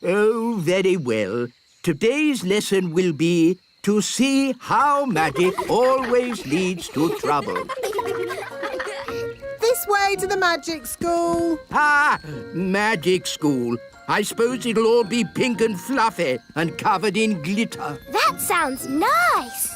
Oh, very well. Today's lesson will be to see how magic always leads to trouble. This way to the magic school. Ah, magic school. I suppose it'll all be pink and fluffy and covered in glitter. That sounds nice.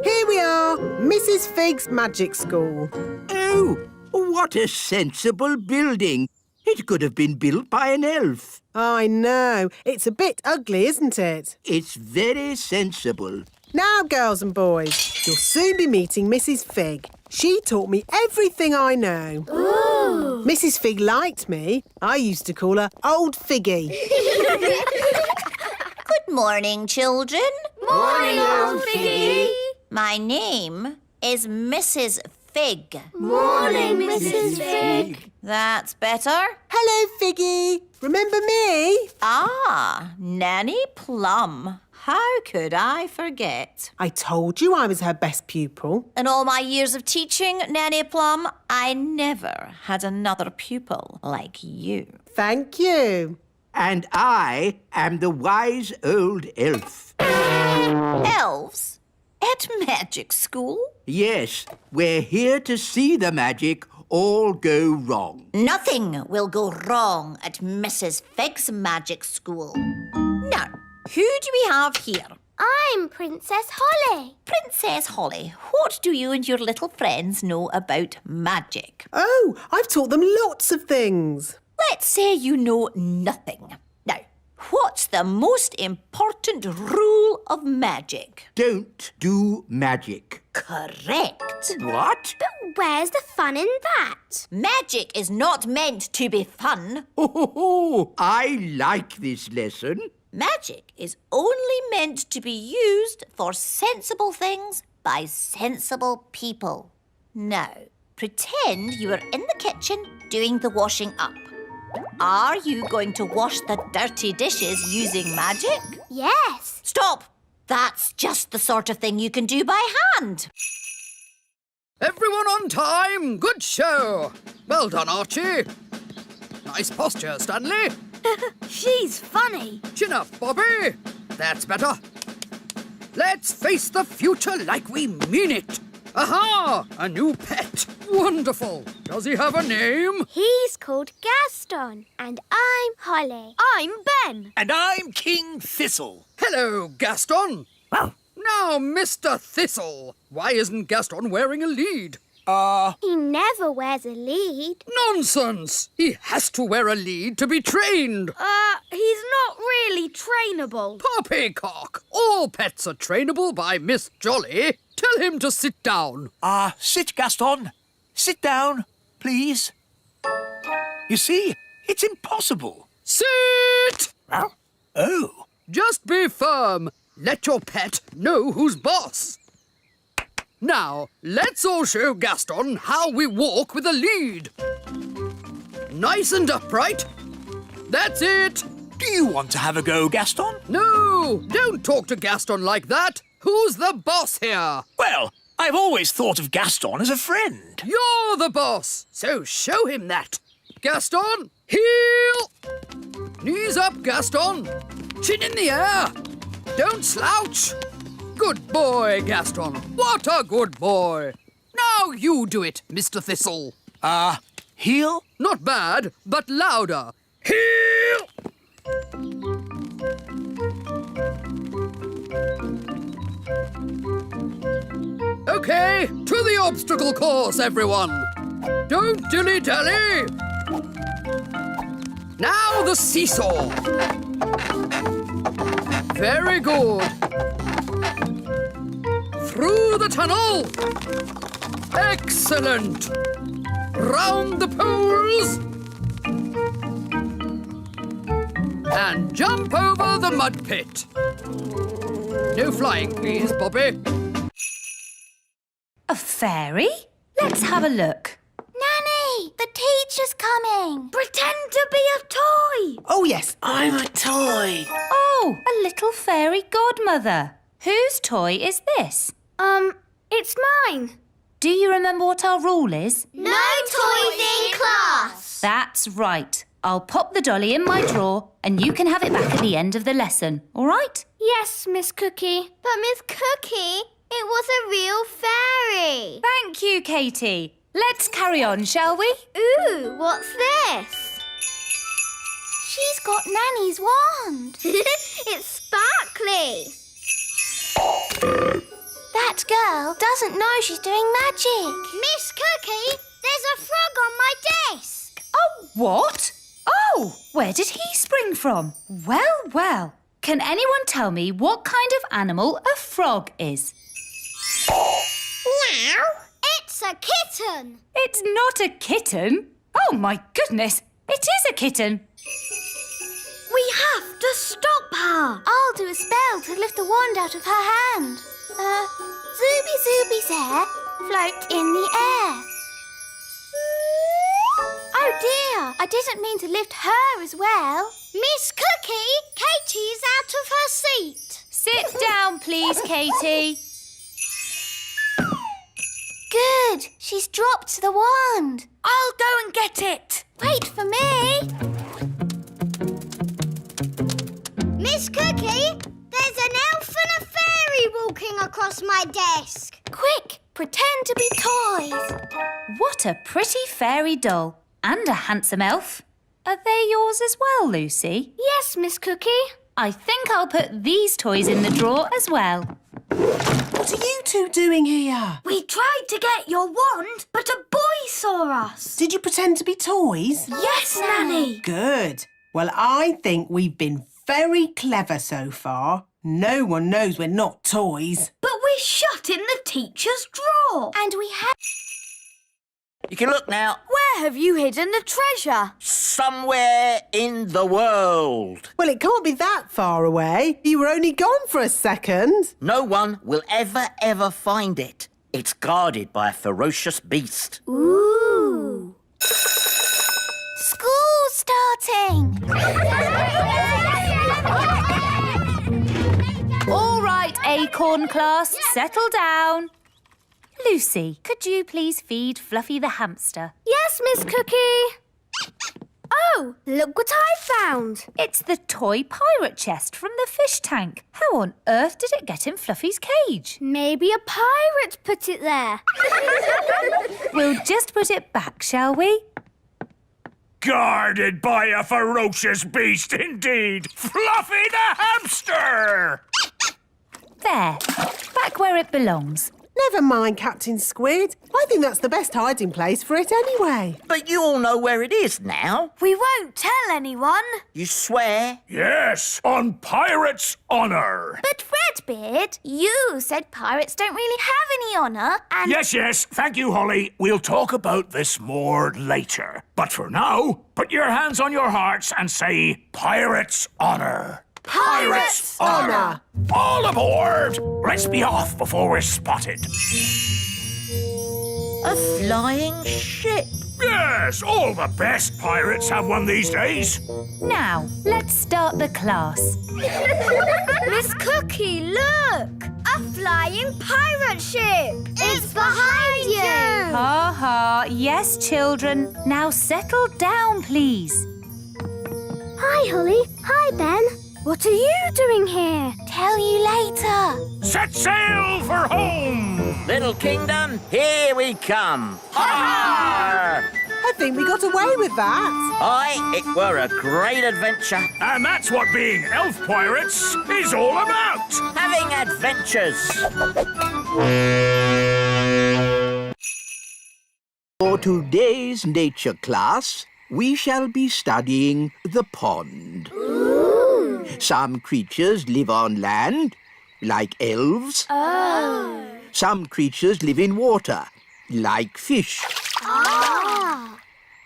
Here we are, Mrs. Fig's magic school. Oh, what a sensible building. It could have been built by an elf. I know. It's a bit ugly, isn't it? It's very sensible. Now, girls and boys, you'll soon be meeting Mrs. Fig. She taught me everything I know. Ooh. Mrs. Fig liked me. I used to call her Old Figgy. Good morning, children. Morning, Old Figgy. My name is Mrs. Fig. Morning, Mrs. Fig. That's better. Hello, Figgy. Remember me? Ah, Nanny Plum. How could I forget? I told you I was her best pupil. In all my years of teaching, Nanny Plum, I never had another pupil like you. Thank you. And I am the wise old elf. Elves? At magic school? Yes, we're here to see the magic all go wrong. Nothing will go wrong at Mrs. Fig's magic school. Now, who do we have here? I'm Princess Holly. Princess Holly, what do you and your little friends know about magic? Oh, I've taught them lots of things. Let's say you know nothing. Now, what's the most important rule of magic? Don't do magic. Correct. What? But where's the fun in that? Magic is not meant to be fun. Oh, I like this lesson. Magic is only meant to be used for sensible things by sensible people. Now, pretend you are in the kitchen doing the washing up. Are you going to wash the dirty dishes using magic? Yes. Stop! That's just the sort of thing you can do by hand. Everyone on time! Good show! Well done, Archie. Nice posture, Stanley. She's funny. Chin up, Bobby. That's better. Let's face the future like we mean it. Aha! A new pet. Wonderful. Does he have a name? He's called Gaston. And I'm Holly. I'm Ben. And I'm King Thistle. Hello, Gaston. Well, Now, Mr. Thistle, why isn't Gaston wearing a lead? He never wears a lead. Nonsense! He has to wear a lead to be trained. He's not really trainable. Poppycock! All pets are trainable by Miss Jolly. Tell him to sit down. sit, Gaston. Sit down, please. You see, it's impossible. Sit! Oh, Just be firm. Let your pet know who's boss. Now, let's all show Gaston how we walk with a lead. Nice and upright. That's it. do you want to have a go, Gaston? No, don't talk to Gaston like that. Who's the boss here? Well, I've always thought of Gaston as a friend. You're the boss, so show him that. Gaston, heel. Knees up, Gaston. Chin in the air. Don't slouch. Good boy, Gaston. What a good boy. Now you do it, Mr. Thistle. Heel? Not bad, but louder. Heel! Okay, to the obstacle course, everyone. Don't dilly-dally. Now the seesaw. Very good. Through the tunnel. Excellent. Round the poles. And jump over the mud pit. No flying, please, Bobby. A fairy? Let's have a look. Nanny, the teacher's coming. Pretend to be a toy. Oh, yes. I'm a toy. Oh, a little fairy godmother. Whose toy is this? It's mine. Do you remember what our rule is? No toys in class. That's right. I'll pop the dolly in my drawer and you can have it back at the end of the lesson, all right? Yes, Miss Cookie. But Miss Cookie, it was a real fairy. Thank you, Katie. Let's carry on, shall we? Ooh, what's this? She's got Nanny's wand. It's sparkly. That girl doesn't know she's doing magic. Miss Cookie, there's a frog on my desk. Oh, what? Oh, where did he spring from? Well, well. Can anyone tell me what kind of animal a frog is? Meow. It's a kitten. It's not a kitten. Oh, my goodness. It is a kitten. We have to stop her. I'll do a spell to lift the wand out of her hand. Zooby Zooby's hair float in the air. Oh dear, I didn't mean to lift her as well. Miss Cookie, Katie's out of her seat. Sit down, please, Katie. Good, she's dropped the wand. I'll go and get it. Wait for me. Miss Cookie, there's an elf and a fairy walking across my desk. Quick, pretend to be toys. What a pretty fairy doll. And a handsome elf. Are they yours as well, Lucy? Yes, Miss Cookie. I think I'll put these toys in the drawer as well. What are you two doing here? We tried to get your wand, but a boy saw us. Did you pretend to be toys? Yes, Nanny. Good. Well, I think we've been very clever so far. No one knows we're not toys. But we're shut in the teacher's drawer. And we have... You can look now. Where have you hidden the treasure? Somewhere in the world. Well, it can't be that far away. You were only gone for a second. No one will ever find it. It's guarded by a ferocious beast. Ooh. School's starting. All right, Acorn class, settle down. Lucy, could you please feed Fluffy the hamster? Yes, Miss Cookie. Oh, look what I found. It's the toy pirate chest from the fish tank. How on earth did it get in Fluffy's cage? Maybe a pirate put it there. We'll just put it back, shall we? Guarded by a ferocious beast indeed. Fluffy the hamster! There, back where it belongs. Never mind, Captain Squid. I think that's the best hiding place for it anyway. But you all know where it is now. We won't tell anyone. You swear? Yes, on pirate's honour. But Redbeard, you said pirates don't really have any honour and... Yes, thank you, Holly. We'll talk about this more later. But for now, put your hands on your hearts and say pirate's honour. Pirate's honour. All aboard! Let's be off before we're spotted. A flying ship. Yes, all the best pirates have one these days. Now, let's start the class. Miss Cookie, look! A flying pirate ship! It's behind you! Ha ha, yes, children. Now settle down, please. Hi, Holly. Hi, Ben. What are you doing here? Tell you later. Set sail for home! Little kingdom, here we come. Ha! I think we got away with that. Aye, it were a great adventure. And that's what being elf pirates is all about. Having adventures. For today's nature class, we shall be studying the pond. Some creatures live on land, like elves. Oh. Some creatures live in water, like fish. Ah.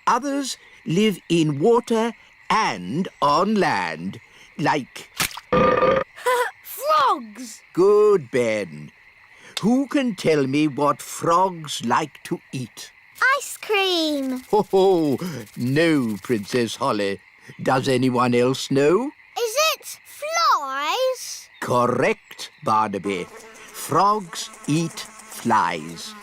Others live in water and on land, like... Frogs. Good, Ben. Who can tell me what frogs like to eat? Ice cream. Ho, no, Princess Holly. Does anyone else know? Is it flies? Correct, Barnaby. Frogs eat flies.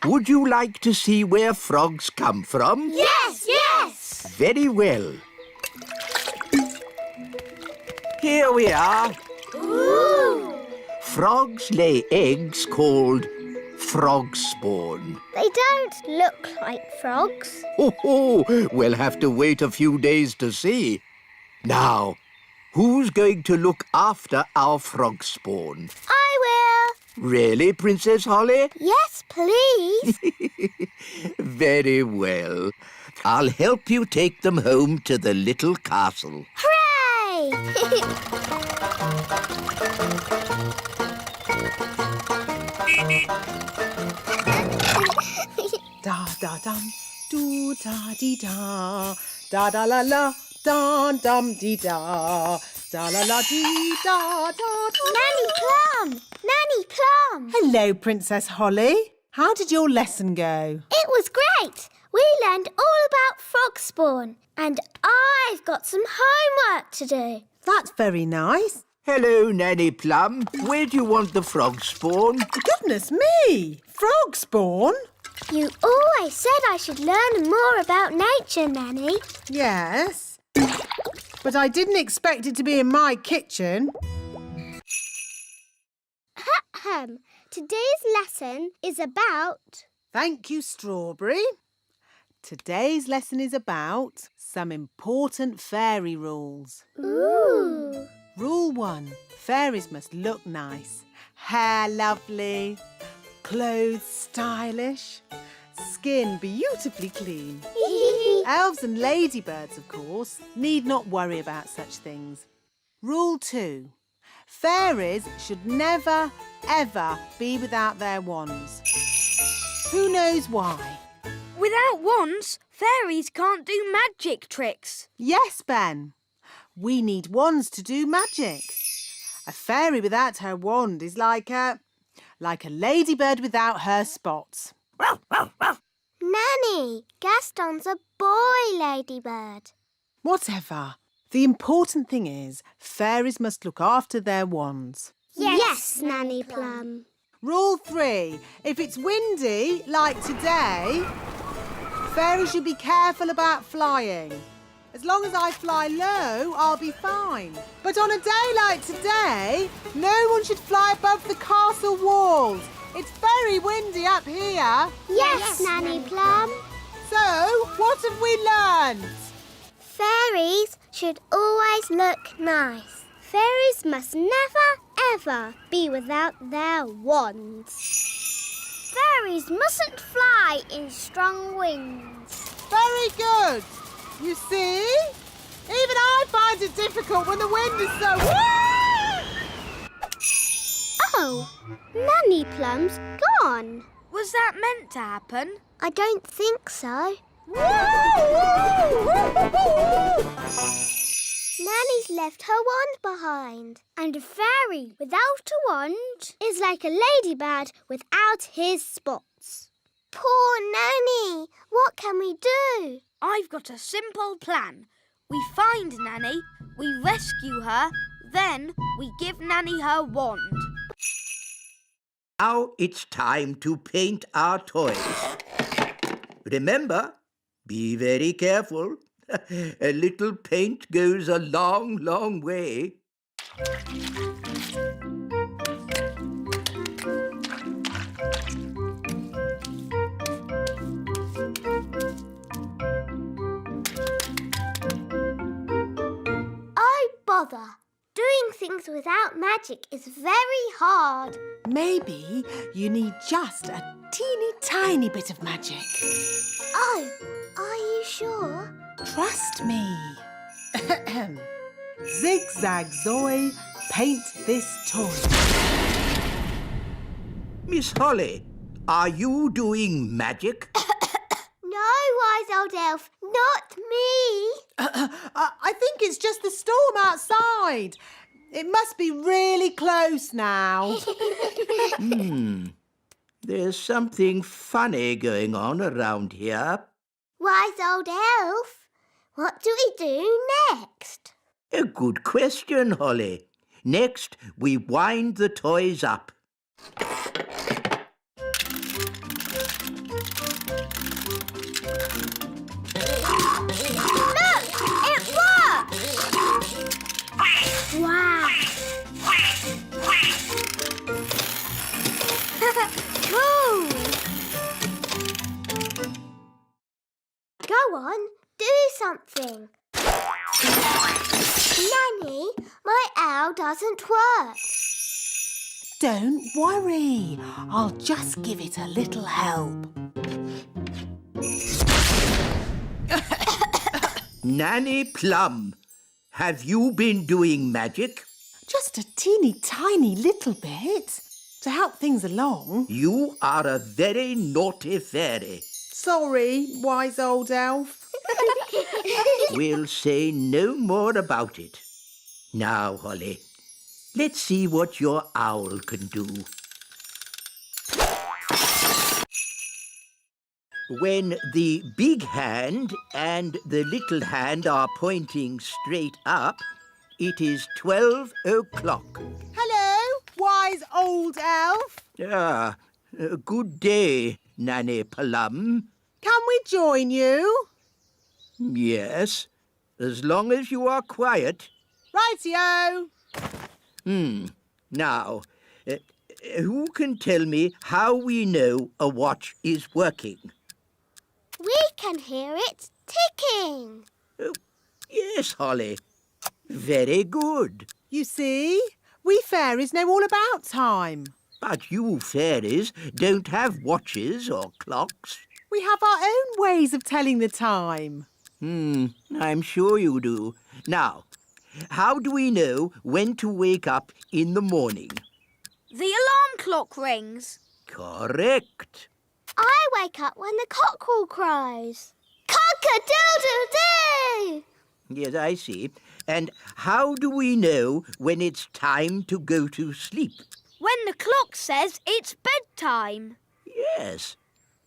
Would you like to see where frogs come from? Yes, yes! Very well. Here we are. Ooh! Frogs lay eggs called frog spawn. They don't look like frogs. Oh, we'll have to wait a few days to see. Now, who's going to look after our frog spawn? I will. Really, Princess Holly? Yes, please. Very well. I'll help you take them home to the little castle. Hooray! Da da dum, do da dee da, da da la la, dum dum dee da, da la la dee da da da. Nanny Plum! Nanny Plum! Hello, Princess Holly. How did your lesson go? It was great. We learned all about frog spawn, and I've got some homework to do. That's very nice. Hello, Nanny Plum. Where do you want the frog spawn? Goodness me! Frog spawn? You always said I should learn more about nature, Nanny. Yes. But I didn't expect it to be in my kitchen. Ahem. Today's lesson is about... Thank you, Strawberry. Today's lesson is about some important fairy rules. Ooh. Rule 1. Fairies must look nice. Hair lovely. Clothes stylish. Skin beautifully clean. Elves and ladybirds, of course, need not worry about such things. Rule 2. Fairies should never, ever be without their wands. Who knows why? Without wands, fairies can't do magic tricks. Yes, Ben. We need wands to do magic. A fairy without her wand is like a ladybird without her spots. Nanny, Gaston's a boy ladybird. Whatever. The important thing is fairies must look after their wands. Yes, Nanny Plum. Rule 3. If it's windy, like today, fairies should be careful about flying. As long as I fly low, I'll be fine. But on a day like today, no one should fly above the castle walls. It's very windy up here. Yes, Nanny Plum. So, what have we learned? Fairies should always look nice. Fairies must never, ever be without their wands. Fairies mustn't fly in strong winds. Very good. You see? Even I find it difficult when the wind is so... Oh, Nanny Plum's gone. Was that meant to happen? I don't think so. Nanny's left her wand behind. And a fairy without a wand is like a ladybird without his spots. Poor Nanny! What can we do? I've got a simple plan. We find Nanny, we rescue her, then we give Nanny her wand. Now it's time to paint our toys. Remember, be very careful. A little paint goes a long, long way. Oh, bother. Doing things without magic is very hard. Maybe you need just a teeny tiny bit of magic. Oh, are you sure? Trust me. Zigzag Zoe, paint this toy. Miss Holly, are you doing magic? No, wise old elf, not me. I think it's just the storm outside. It must be really close now. There's something funny going on around here. Wise old elf, what do we do next? A good question, Holly. Next, we wind the toys up. something. Nanny, my owl doesn't work. Don't worry. I'll just give it a little help. Nanny Plum, have you been doing magic? Just a teeny tiny little bit to help things along. You are a very naughty fairy. Sorry, wise old elf. We'll say no more about it. Now, Holly, let's see what your owl can do. When the big hand and the little hand are pointing straight up, it is 12 o'clock. Hello, wise old elf. Good day, Nanny Plum. Can we join you? Yes, as long as you are quiet. Rightio. Now, who can tell me how we know a watch is working? We can hear it ticking. Yes, Holly. Very good. You see, we fairies know all about time. But you fairies don't have watches or clocks. We have our own ways of telling the time. I'm sure you do. Now, how do we know when to wake up in the morning? The alarm clock rings. Correct. I wake up when the cockerel crows. Cock-a-doodle-doo! Yes, I see. And how do we know when it's time to go to sleep? When the clock says it's bedtime. Yes,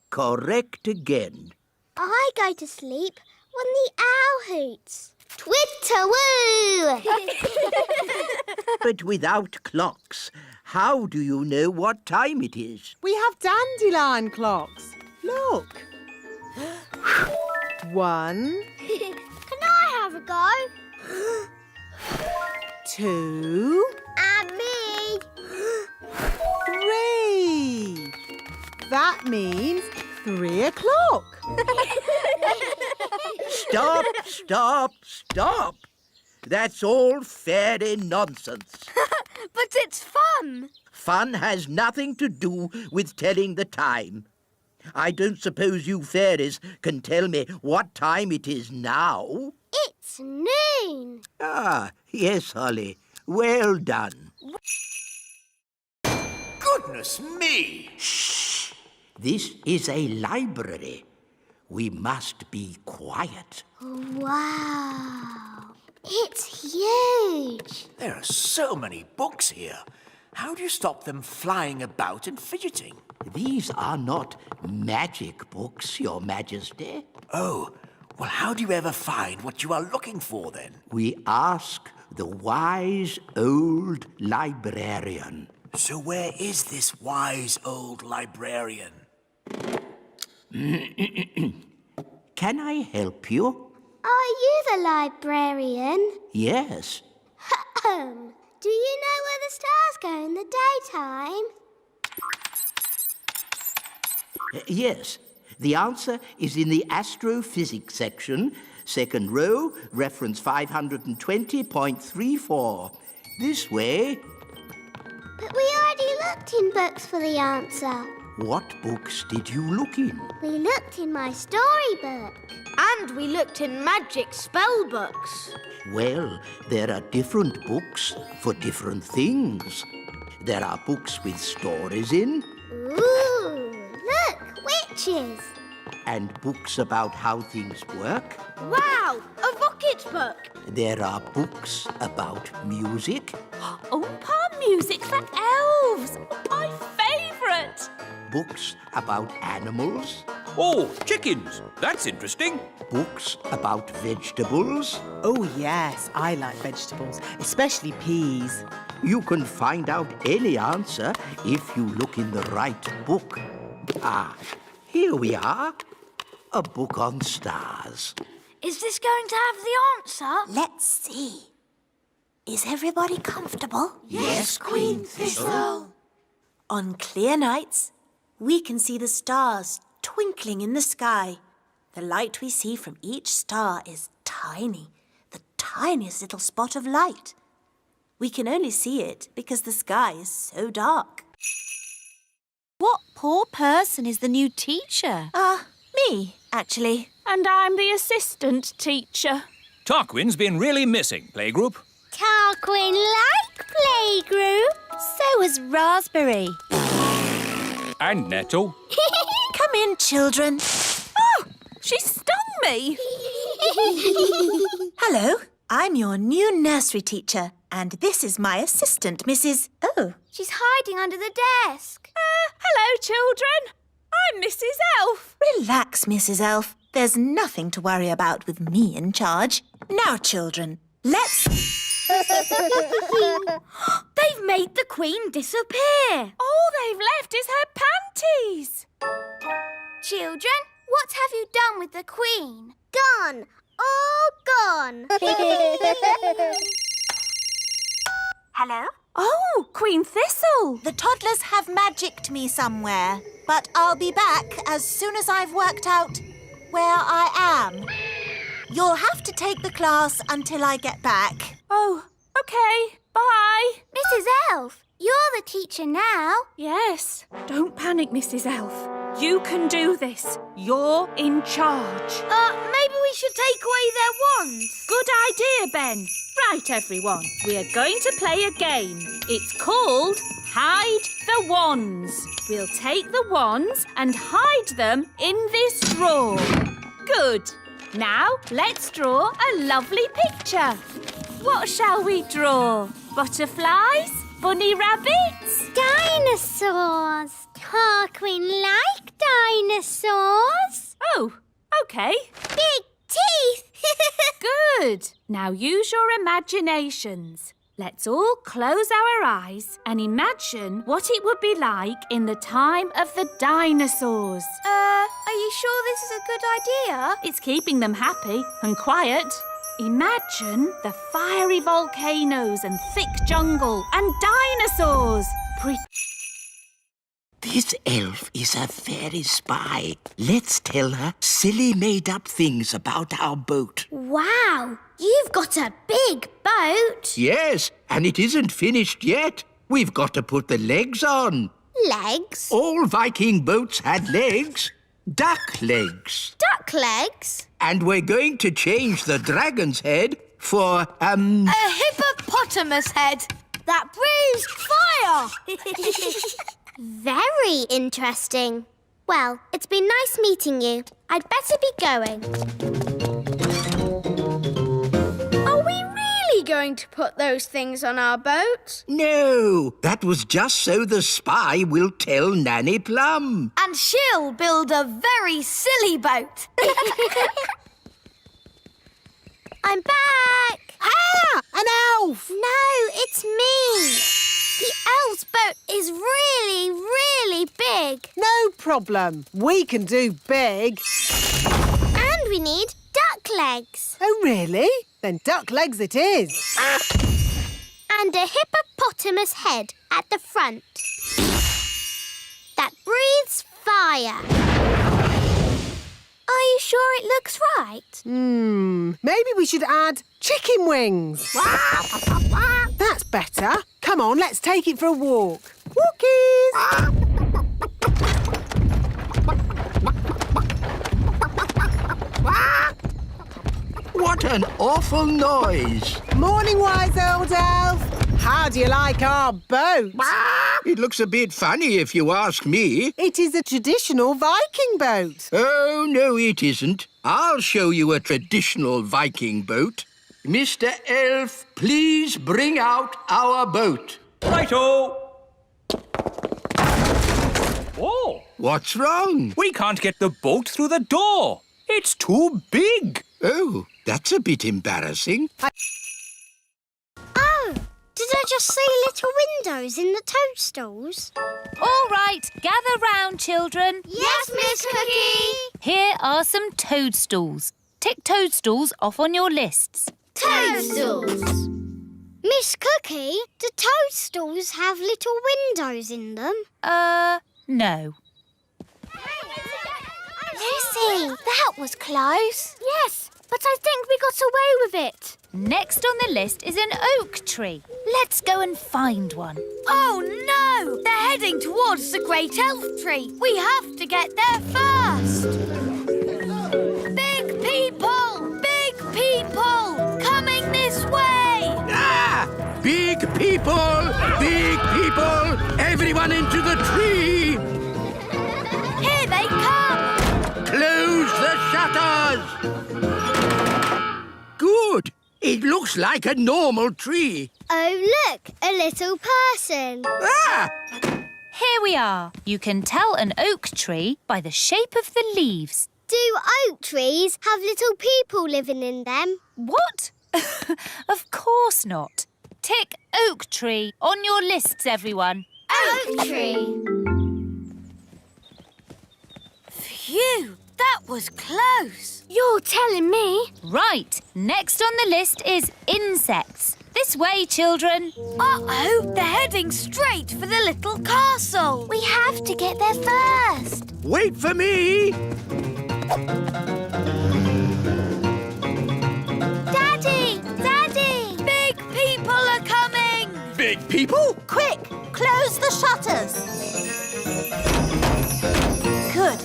correct again. I go to sleep when the owl hoots. Twitter-woo! But without clocks, how do you know what time it is? We have dandelion clocks. Look. 1, Can I have a go? 2, And me. 3. That means 3 o'clock. Stop, stop, stop. That's all fairy nonsense. But it's fun. Fun has nothing to do with telling the time. I don't suppose you fairies can tell me what time it is now. It's noon. Ah, yes, Holly. Well done. Goodness me! Shh! This is a library. We must be quiet. Wow. It's huge. There are so many books here. How do you stop them flying about and fidgeting? These are not magic books, Your Majesty. Oh, well, how do you ever find what you are looking for, then? We ask the wise old librarian. So where is this wise old librarian? Can I help you? Are you the librarian? Yes. Do you know where the stars go in the daytime? Yes. The answer is in the astrophysics section, second row, reference 520.34. This way. But we already looked in books for the answer. What books did you look in? We looked in my storybook. And we looked in magic spell books. Well, there are different books for different things. There are books with stories in, Ooh, look, witches. and books about how things work. Wow, a rocket book. There are books about music, Oompa music for elves! My favourite! books about animals, Oh, chickens. That's interesting. books about vegetables. Oh, yes, I like vegetables, especially peas. You can find out any answer if you look in the right book. Ah, here we are. A book on stars. Is this going to have the answer? Let's see. Is everybody comfortable? Yes, Queen Thistle. On clear nights, we can see the stars twinkling in the sky. The light we see from each star is tiny, the tiniest little spot of light. We can only see it because the sky is so dark. What poor person is the new teacher? Me, actually. And I'm the assistant teacher. Tarquin's been really missing, playgroup. Tarquin like playgroup. So is Raspberry. And Nettle. Come in, children. She stung me. Hello, I'm your new nursery teacher, and this is my assistant, Mrs. Oh. She's hiding under the desk. Hello, children. I'm Mrs. Elf. Relax, Mrs. Elf. There's nothing to worry about with me in charge. Now, children, let's... They've made the Queen disappear. All they've left is her panties. Children, what have you done with the Queen? Gone. All gone. Hello? Oh, Queen Thistle. The toddlers have magicked me somewhere, but I'll be back as soon as I've worked out where I am. You'll have to take the class until I get back. Oh, OK. Bye. Mrs. Elf, you're the teacher now. Yes. Don't panic, Mrs. Elf. You can do this. You're in charge. Maybe we should take away their wands. Good idea, Ben. Right, everyone. We are going to play a game. It's called Hide the Wands. We'll take the wands and hide them in this drawer. Good. Now, let's draw a lovely picture. What shall we draw? Butterflies? Bunny rabbits? Dinosaurs. Tarquin like dinosaurs. Oh, OK. Big teeth. Good. Now use your imaginations. Let's all close our eyes and imagine what it would be like in the time of the dinosaurs. Are you sure this is a good idea? It's keeping them happy and quiet. Imagine the fiery volcanoes and thick jungle and dinosaurs. This elf is a fairy spy. Let's tell her silly made-up things about our boat. Wow, you've got a big boat. Yes, and it isn't finished yet. We've got to put the legs on. Legs? All Viking boats had legs. Duck legs. Duck legs? And we're going to change the dragon's head for, A hippopotamus head that breathes fire. Very interesting. Well, it's been nice meeting you. I'd better be going. Are we really going to put those things on our boat? No, that was just so the spy will tell Nanny Plum. And she'll build a very silly boat. I'm back. Ah! An elf! No, it's me. The elf's boat is really, really big. No problem. We can do big. And we need duck legs. Oh, really? Then duck legs it is. And a hippopotamus head at the front. That breathes fire. Are you sure it looks right? Maybe we should add chicken wings. That's better. Come on, let's take it for a walk. Walkies! What an awful noise. Morning, wise old elf. How do you like our boat? It looks a bit funny if you ask me. It is a traditional Viking boat. Oh, no, it isn't. I'll show you a traditional Viking boat. Mr. Elf, please bring out our boat. Righto! Oh, What's wrong? we can't get the boat through the door. It's too big. Oh, that's a bit embarrassing. Oh, did I just see little windows in the toadstools? All right, gather round, children. Yes, Miss Cookie. Here are some toadstools. Tick toadstools off on your lists. Toadstools. Miss Cookie, do toadstools have little windows in them? No. Listen! Betty, that was close. Yes, but I think we got away with it. Next on the list is an oak tree. Let's go and find one. Oh no! They're heading towards the great elf tree. We have to get there first. Big people, coming this way. Ah! Big people! Big people! Everyone into the tree! Here they come. Close the shutters! Good! It looks like a normal tree. Oh, look, a little person. Ah! Here we are. You can tell an oak tree by the shape of the leaves. Do oak trees have little people living in them? What? Of course not. Tick oak tree on your lists, everyone. Oak tree. Phew, that was close. You're telling me? Right. Next on the list is insects. This way, children. Uh-oh, they're heading straight for the little castle. We have to get there first. Wait for me! Daddy! Daddy! Big people are coming. Big people? Quick, close the shutters. Good.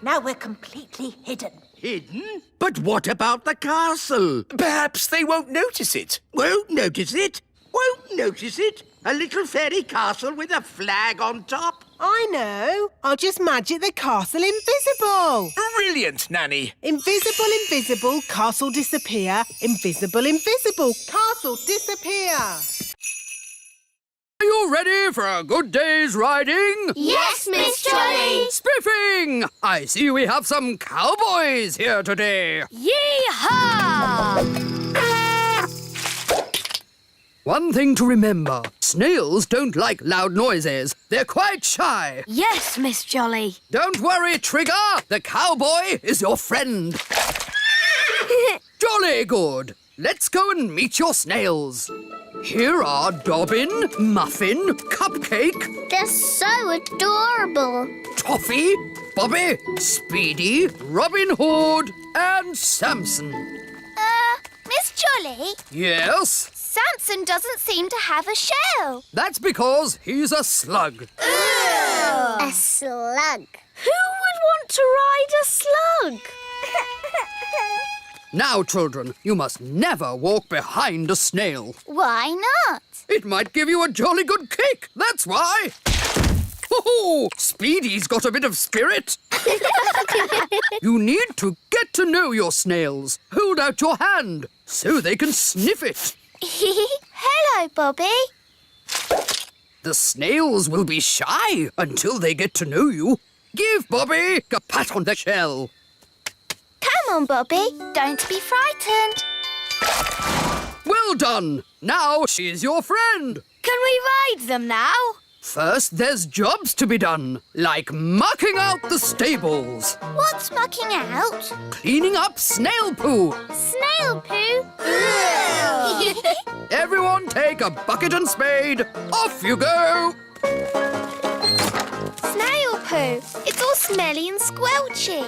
Now we're completely hidden. Hidden? But what about the castle? Perhaps they won't notice it. Won't notice it? Won't notice it? A little fairy castle with a flag on top? I know. I'll just magic the castle invisible. Brilliant, Nanny. Invisible, invisible, castle disappear. Invisible, invisible, castle disappear. Are you ready for a good day's riding? Yes, Miss Jolly. Spiffing! I see we have some cowboys here today. Yee-haw! One thing to remember, snails don't like loud noises. They're quite shy. Yes, Miss Jolly. Don't worry, Trigger. The cowboy is your friend. Jolly good. Let's go and meet your snails. Here are Dobbin, Muffin, Cupcake, They're so adorable. Toffee, Bobby, Speedy, Robin Hood, and Samson. Miss Jolly, Yes? Samson doesn't seem to have a shell. That's because he's a slug. A slug. Who would want to ride a slug? Now, children, you must never walk behind a snail. Why not? It might give you a jolly good kick, that's why. Oh, Speedy's got a bit of spirit. You need to get to know your snails. Hold out your hand so they can sniff it. Hello, Bobby. The snails will be shy until they get to know you. Give Bobby a pat on the shell. Come on, Bobby. Don't be frightened. Well done. Now she's your friend. Can we ride them now? First, there's jobs to be done, like mucking out the stables, What's mucking out? cleaning up snail poo. Snail poo. Everyone take a bucket and spade. Off you go. Snail poo. It's all smelly and squelchy.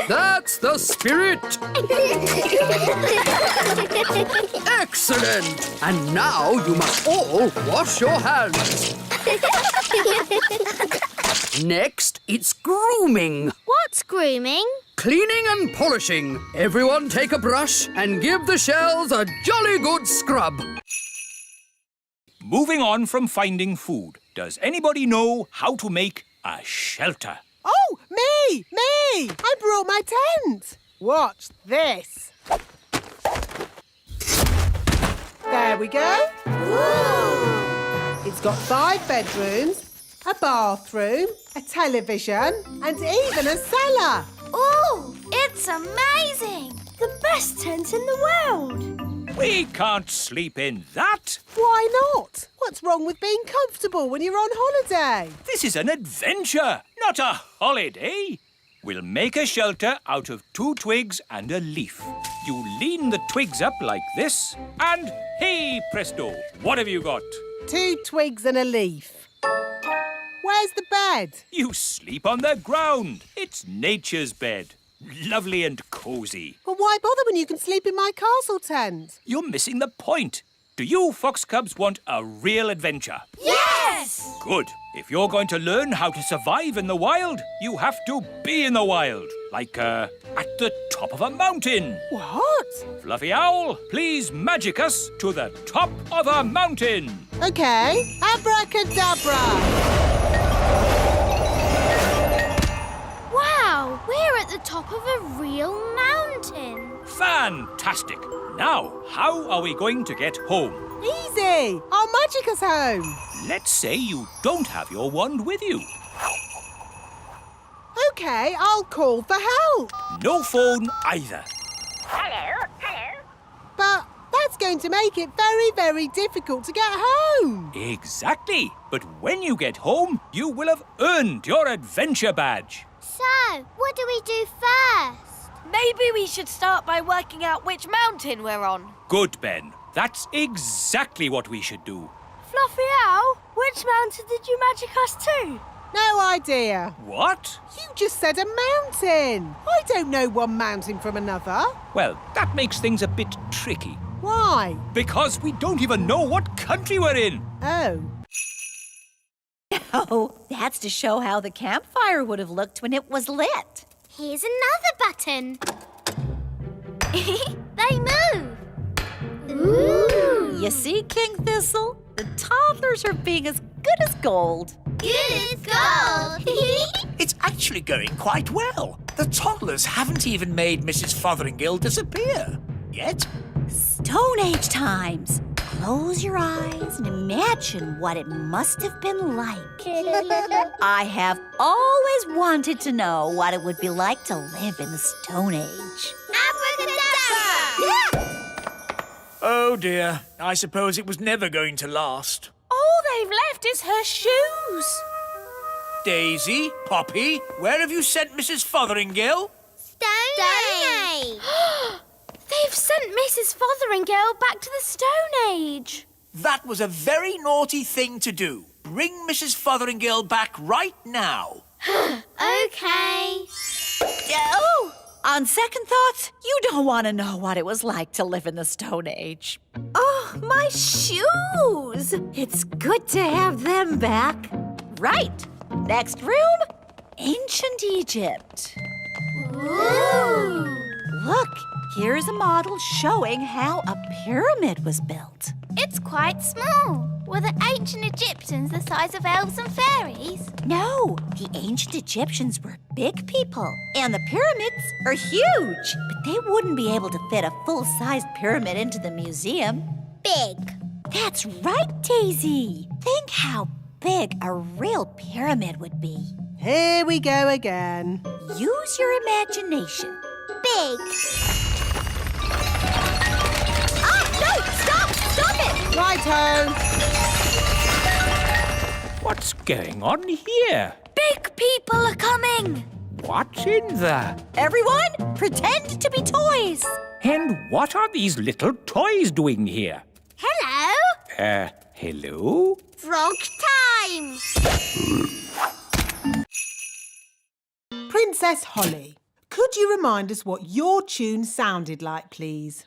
That's the spirit. Excellent. And now you must all wash your hands. Next, it's grooming. What's grooming? Cleaning and polishing. Everyone take a brush and give the shells a jolly good scrub. Moving on from finding food, does anybody know how to make a shelter? Oh, me! Me! I brought my tent. Watch this. There we go. It's got 5 bedrooms, a bathroom, a television, and even a cellar. Oh, it's amazing. The best tent in the world. We can't sleep in that. Why not? What's wrong with being comfortable when you're on holiday? This is an adventure, not a holiday. We'll make a shelter out of 2 twigs and a leaf. You lean the twigs up like this, and hey, presto, what have you got? 2 twigs and a leaf. Where's the bed? You sleep on the ground. It's nature's bed. Lovely and cosy. Well, why bother when you can sleep in my castle tent? You're missing the point. Do you fox cubs want a real adventure? Yes! Good. If you're going to learn how to survive in the wild, you have to be in the wild. Like, at the top of a mountain. What? Fluffy Owl, please magic us to the top of a mountain. OK, abracadabra! Wow, we're at the top of a real mountain. Fantastic. Now, how are we going to get home? Easy! I'll magic us home. Let's say you don't have your wand with you. OK, I'll call for help. No phone either. But that's going to make it very, very difficult to get home. Exactly. But when you get home, you will have earned your adventure badge. So, what do we do first? Maybe we should start by working out which mountain we're on. Good, Ben. That's exactly what we should do. Fluffy Owl, which mountain did you magic us to? No idea. What? You just said a mountain. I don't know one mountain from another. Well, that makes things a bit tricky. Why? Because we don't even know what country we're in. Oh. Oh, that's to show how the campfire would have looked when it was lit. Here's another button. They move. Ooh. You see, King Thistle? The toddlers are being as good as gold. Good as gold. It's actually going quite well. The toddlers haven't even made Mrs. Fotheringill disappear. Yet. Stone Age times. Close your eyes and imagine what it must have been like. I have always wanted to know what it would be like to live in the Stone Age. Abracadabra! Oh dear. I suppose it was never going to last. All they've left is her shoes. Daisy, Poppy, where have you sent Mrs. Fotheringill? Stone Age. They've sent Mrs. Fotheringill back to the Stone Age. That was a very naughty thing to do. Bring Mrs. Fotheringill back right now. Okay. Oh! On second thoughts, you don't want to know what it was like to live in the Stone Age. Oh, my shoes! It's good to have them back. Right. Next room, Ancient Egypt. Ooh. Look, here's a model showing how a pyramid was built. It's quite small. Were the ancient Egyptians the size of elves and fairies? No, the ancient Egyptians were big people, and the pyramids are huge. But they wouldn't be able to fit a full-sized pyramid into the museum. Big. That's right, Daisy. Think how big a real pyramid would be. Here we go again. Use your imagination. Big. No! Stop! Stop it! Righto. What's going on here? Big people are coming. What's in the... Everyone, pretend to be toys. And what are these little toys doing here? Hello. Hello? Frog time. Princess Holly, could you remind us what your tune sounded like, please?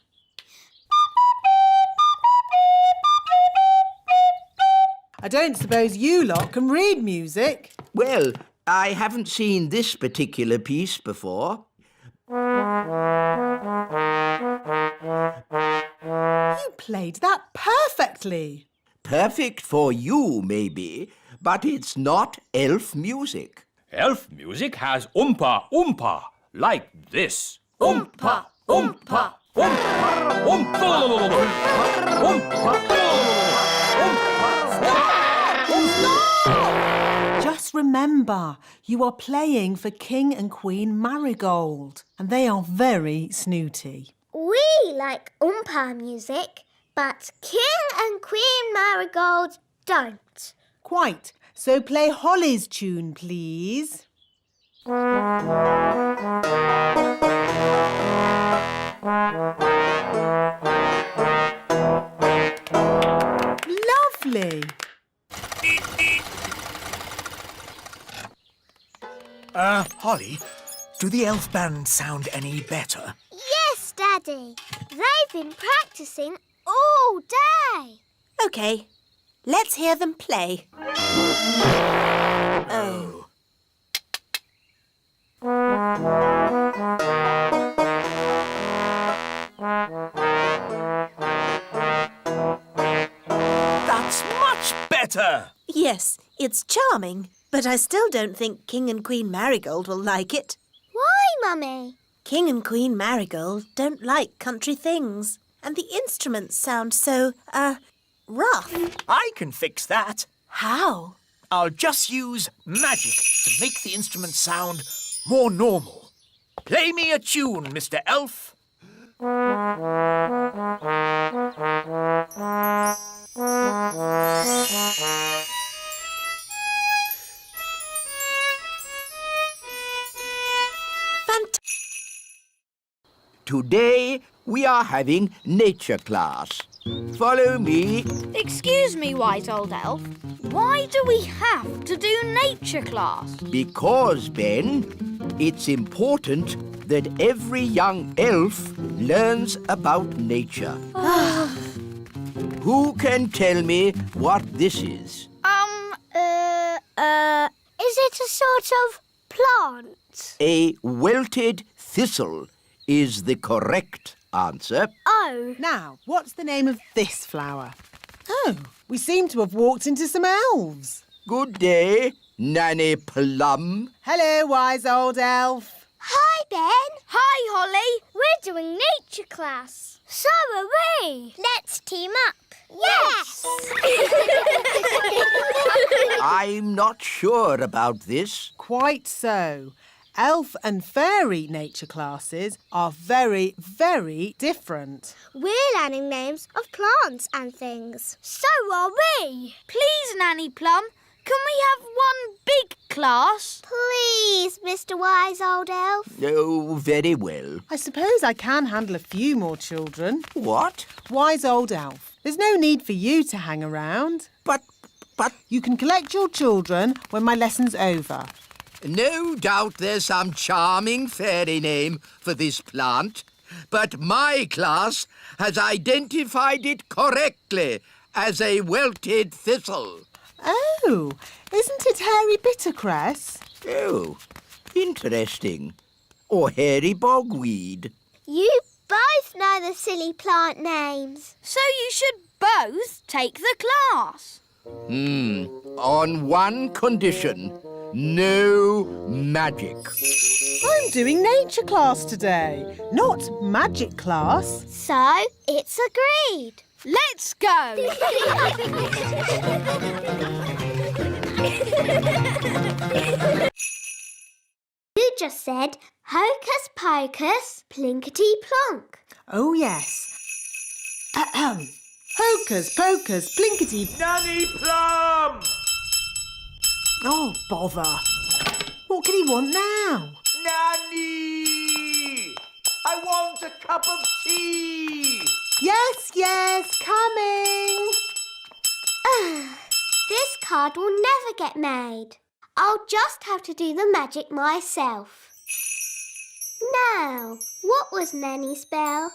I don't suppose you lot can read music. Well, I haven't seen this particular piece before. You played that perfectly. Perfect for you, maybe, but it's not elf music. Elf music has oompa oompa, like this. Oompa, oompa. Oompa, oompa, oompa. Just remember, you are playing for King and Queen Marigold, and they are very snooty. We like Oompa music, but King and Queen Marigold don't. Quite. So play Holly's tune, please. Lovely. Holly, do the elf band sound any better? Yes, Daddy. They've been practicing all day. OK, let's hear them play. Oh. That's much better! Yes, it's charming, but I still don't think King and Queen Marigold will like it. Why, Mummy? King and Queen Marigold don't like country things, and the instruments sound so, rough. I can fix that. How? I'll just use magic to make the instrument sound more normal. Play me a tune, Mr. Elf. Today we are having nature class. Follow me. Excuse me, Wise Old Elf. Why do we have to do nature class? Because, Ben, it's important that every young elf learns about nature. Who can tell me what this is? Is it a sort of plant? A wilted thistle is the correct answer. Oh. Now, what's the name of this flower? Oh, we seem to have walked into some elves. Good day, Nanny Plum. Hello, wise old elf. Hi, Ben. Hi, Holly. We're doing nature class. So are we. Let's team up. Yes! I'm not sure about this. Quite so. Elf and fairy nature classes are very, very different. We're learning names of plants and things. So are we. Please, Nanny Plum, can we have one big class? Please, Mr. Wise Old Elf. Oh, very well. I suppose I can handle a few more children. What? Wise old elf, there's no need for you to hang around. But... You can collect your children when my lesson's over. No doubt there's some charming fairy name for this plant, but my class has identified it correctly as a wilted thistle. Oh, isn't it hairy bittercress? Oh, interesting. Or hairy bogweed. You both know the silly plant names. So you should both take the class. On one condition. No magic. I'm doing nature class today, not magic class. So, it's agreed. Let's go. You just said hocus pocus, plinkety plonk. Oh, yes. Ahem. Hocus pocus, plinkety... Nanny Plum! Oh, bother. What can he want now? Nanny! I want a cup of tea! Yes, coming. This card will never get made. I'll just have to do the magic myself. Now, what was Nanny's spell?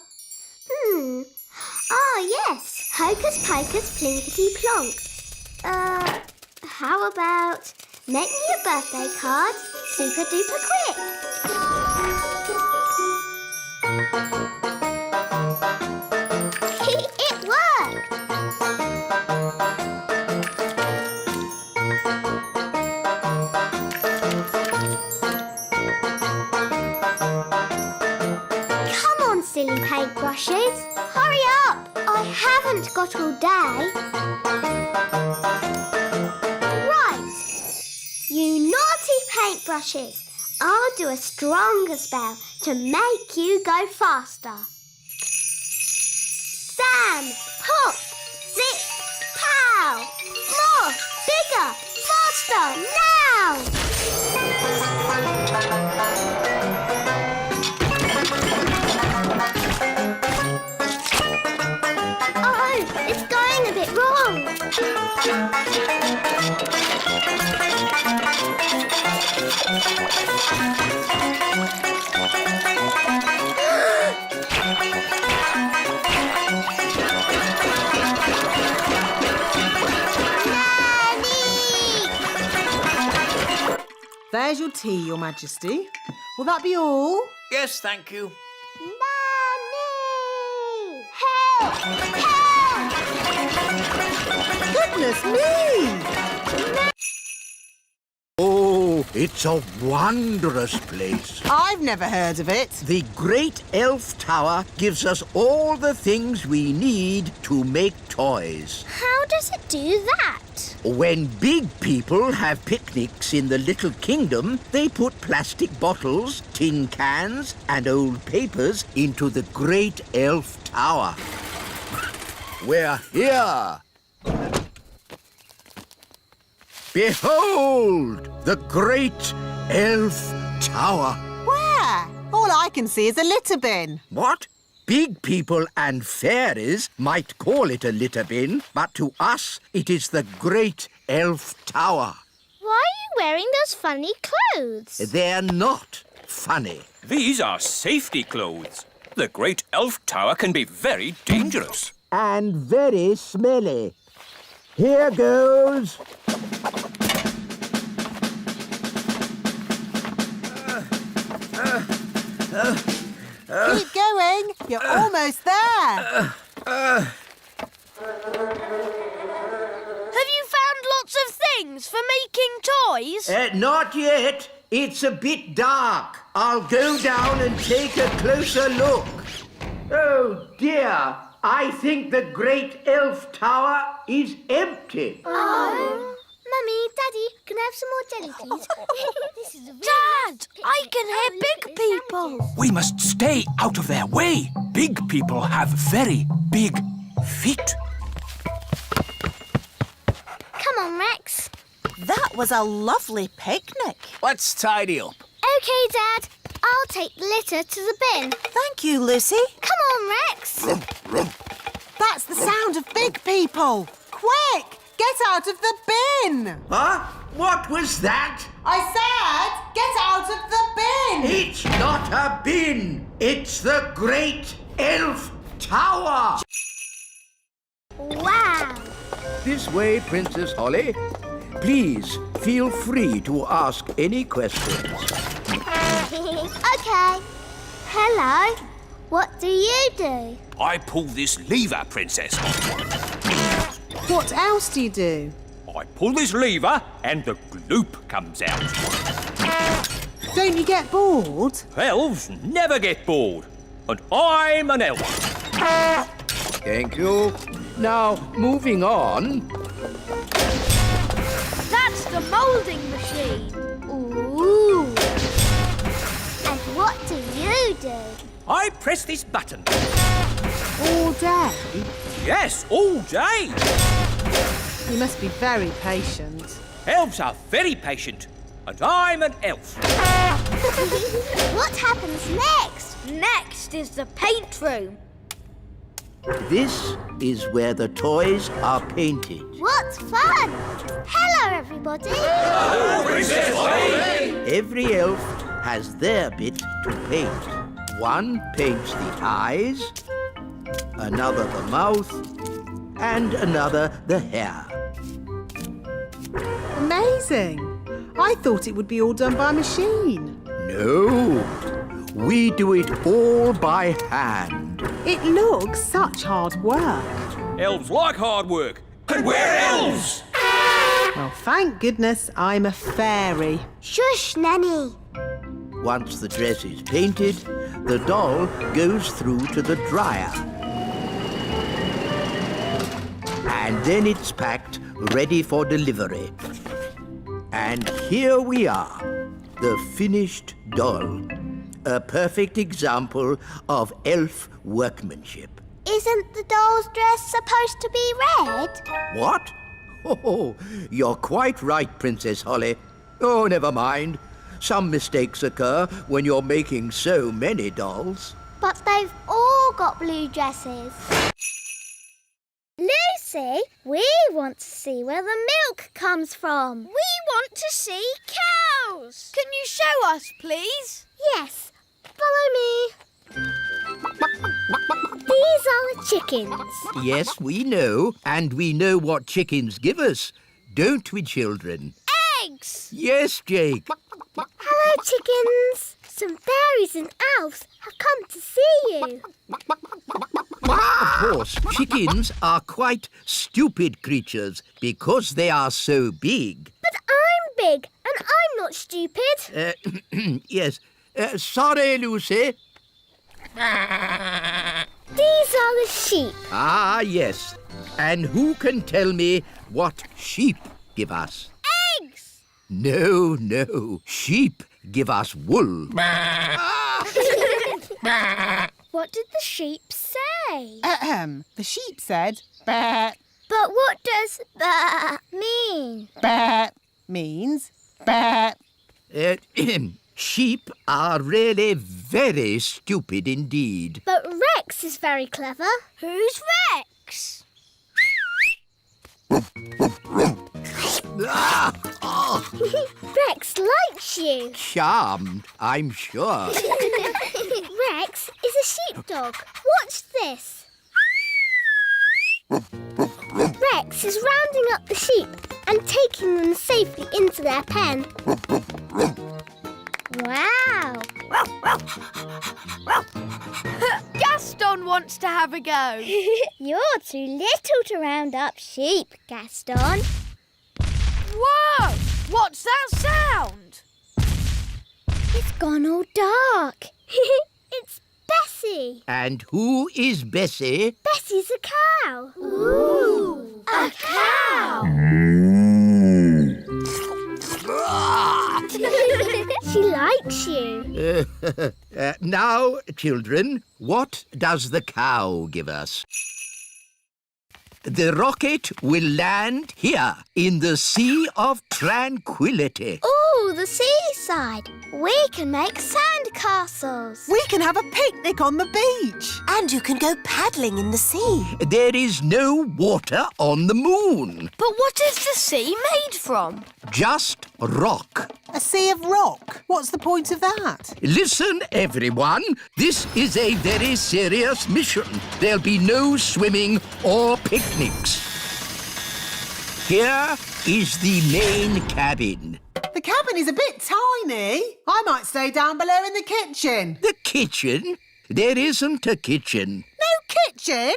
Ah, yes. Hocus pocus, plinkety plonk. How about make me a birthday card super duper quick? It worked! Come on, silly paintbrushes. Hurry up! I haven't got all day. Right. You naughty paintbrushes. I'll do a stronger spell to make you go faster. Sam, pop, zip, pow! More, bigger, faster, now! Oh, it's going a bit wrong. There's your tea, Your Majesty. Will that be all? Yes, thank you. Nanny! Help! Help! Goodness me! Oh, it's a wondrous place. I've never heard of it. The Great Elf Tower gives us all the things we need to make toys. How does it do that? When big people have picnics in the Little Kingdom, they put plastic bottles, tin cans, and old papers into the Great Elf Tower. We're here. Behold, the Great Elf Tower. Where? All I can see is a litter bin. What? Big people and fairies might call it a litter bin, but to us it is the Great Elf Tower. Why are you wearing those funny clothes? They're not funny. These are safety clothes. The Great Elf Tower can be very dangerous. And very smelly. Here goes. Keep going. You're almost there. Have you found lots of things for making toys? Not yet. It's a bit dark. I'll go down and take a closer look. Oh, dear. I think the Great Elf Tower is empty. Oh. Mummy, Daddy, can I have some more jelly, please? This is a really Dad, nice I can hear big people. We must stay out of their way. Big people have very big feet. Come on, Rex. That was a lovely picnic. Let's tidy up. OK, Dad. I'll take the litter to the bin. Thank you, Lucy. Come on, Rex. That's the sound of big people. Quick! Get out of the bin! Huh? What was that? I said, get out of the bin! It's not a bin. It's the Great Elf Tower. Wow. This way, Princess Holly. Please feel free to ask any questions. OK. Hello. What do you do? I pull this lever, Princess. What else do you do? I pull this lever and the gloop comes out. Don't you get bored? Elves never get bored. And I'm an elf. Thank you. Now, moving on. That's the moulding machine. Ooh. And what do you do? I press this button. All day? Yes, all day. You must be very patient. Elves are very patient. And I'm an elf. What happens next? Next is the paint room. This is where the toys are painted. What fun! Hello, everybody. Every elf has their bit to paint. One paints the eyes, another the mouth, and another the hair. Amazing. I thought it would be all done by machine. No, we do it all by hand. It looks such hard work. Elves like hard work. And we're elves! Well, thank goodness I'm a fairy. Shush, Nanny. Once the dress is painted, the doll goes through to the dryer. And then it's packed, ready for delivery. And here we are, the finished doll. A perfect example of elf workmanship. Isn't the doll's dress supposed to be red? What? Oh, you're quite right, Princess Holly. Oh, never mind. Some mistakes occur when you're making so many dolls. But they've all got blue dresses. Lucy, we want to see where the milk comes from. We want to see cows. Squirrels! Can you show us, please? Yes, follow me. These are the chickens. Yes, we know, and we know what chickens give us. Don't we, children? Eggs! Yes, Jake. Hello, chickens. Some fairies and elves have come to see you. Of course, chickens are quite stupid creatures because they are so big. But I'm big and I'm not stupid. Yes. Sorry, Lucy. These are the sheep. Ah, yes. And who can tell me what sheep give us? Eggs! No. Sheep give us wool. What did the sheep say? The sheep said, "Bah." But what does that mean? Bah means bah. Sheep are really very stupid indeed. But Rex is very clever. Who's Rex? Rex likes you. Charmed, I'm sure. Rex is a sheepdog. Watch this. Rex is rounding up the sheep and taking them safely into their pen. Wow! Gaston wants to have a go. You're too little to round up sheep, Gaston. Whoa! What's that sound? It's gone all dark. It's Bessie. And who is Bessie? Bessie's a cow. Ooh! A cow! She likes you. Now, children, what does the cow give us? The rocket will land here in the Sea of Tranquility. Ooh, the seaside. We can make sand castles. We can have a picnic on the beach. And you can go paddling in the sea. There is no water on the moon. But what is the sea made from? Just rock. A sea of rock. What's the point of that? Listen, everyone. This is a very serious mission. There'll be no swimming or picnics. Here is the main cabin. The cabin is a bit tiny. I might stay down below in the kitchen. The kitchen? There isn't a kitchen. No kitchen?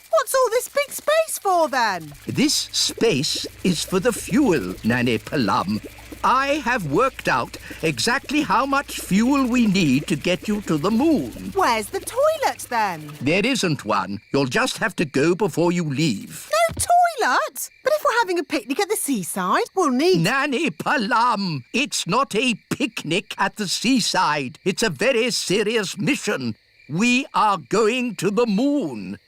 What's all this big space for, then? This space is for the fuel, Nanny Plum. I have worked out exactly how much fuel we need to get you to the moon. Where's the toilet, then? There isn't one. You'll just have to go before you leave. No toilet? But if we're having a picnic at the seaside, we'll need... Nanny Plum, it's not a picnic at the seaside. It's a very serious mission. We are going to the moon.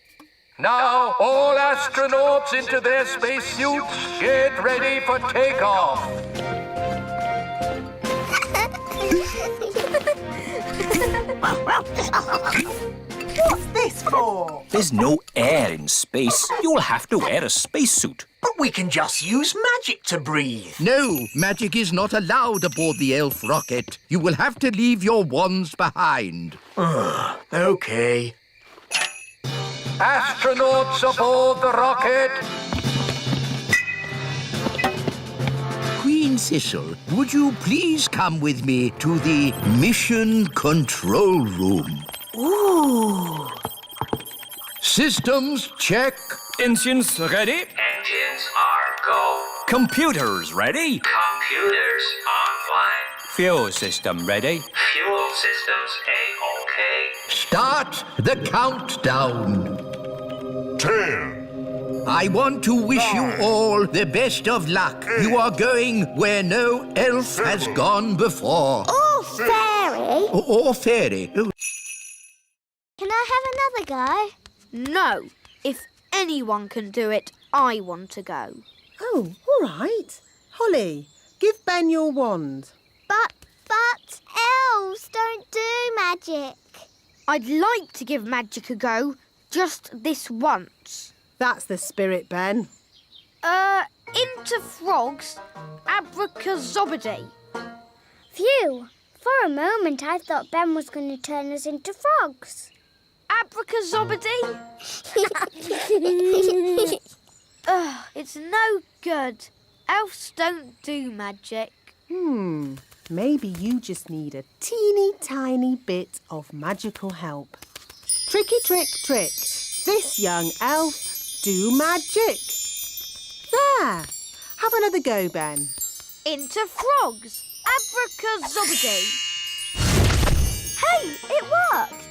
Now, all astronauts into their spacesuits. Get ready for takeoff. What's this for? There's no air in space. You'll have to wear a spacesuit. But we can just use magic to breathe. No, magic is not allowed aboard the elf rocket. You will have to leave your wands behind. OK. Astronauts aboard the rocket. Queen Thistle, would you please come with me to the mission control room? Ooh. Systems check. Engines ready. Engines are go. Computers ready. Computers online. Fuel system ready. Fuel systems A-OK. Start the countdown. 10. I want to wish you all the best of luck. You are going where no elf has gone before. Or fairy. Or fairy. Can I have another go? No. If anyone can do it, I want to go. Oh, all right. Holly, give Ben your wand. But elves don't do magic. I'd like to give magic a go, just this once. That's the spirit, Ben. Into frogs, abracazobody. Phew! For a moment I thought Ben was going to turn us into frogs. Abracazobity? Ugh, it's no good. Elves don't do magic. Maybe you just need a teeny tiny bit of magical help. Tricky trick trick. This young elf do magic. There. Have another go, Ben. Into frogs. Abracazobity. Hey, it worked.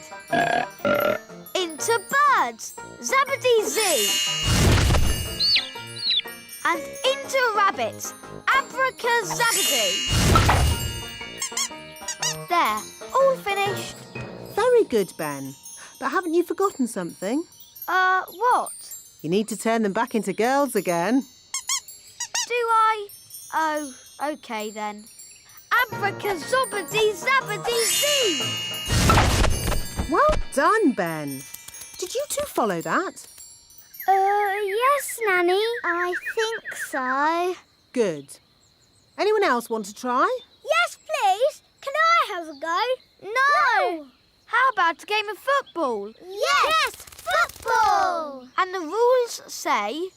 Into birds. Zabbity-zee. And into rabbits. Abracazabity. There, all finished. Very good, Ben. But haven't you forgotten something? What? You need to turn them back into girls again. Do I? Oh, OK then. Abracazobity-zabbity-zee. Well done, Ben. Did you two follow that? Yes, Nanny. I think so. Good. Anyone else want to try? Yes, please. Can I have a go? No. How about a game of football? Yes, football. And the rules say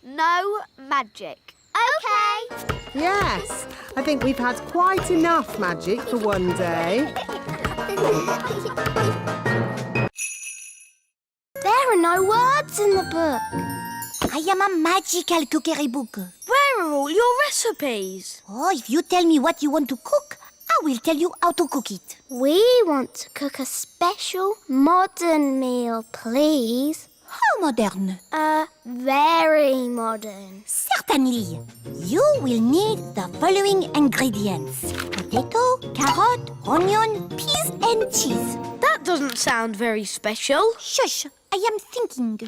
no magic. OK. Yes. I think we've had quite enough magic for one day. There are no words in the book. I am a magical cookery book. Where are all your recipes? Oh, if you tell me what you want to cook, I will tell you how to cook it. We want to cook a special modern meal, please. How modern? Very modern. Certainly. You will need the following ingredients. Potato, carrot, onion, peas and cheese. That doesn't sound very special. Shush, I am thinking.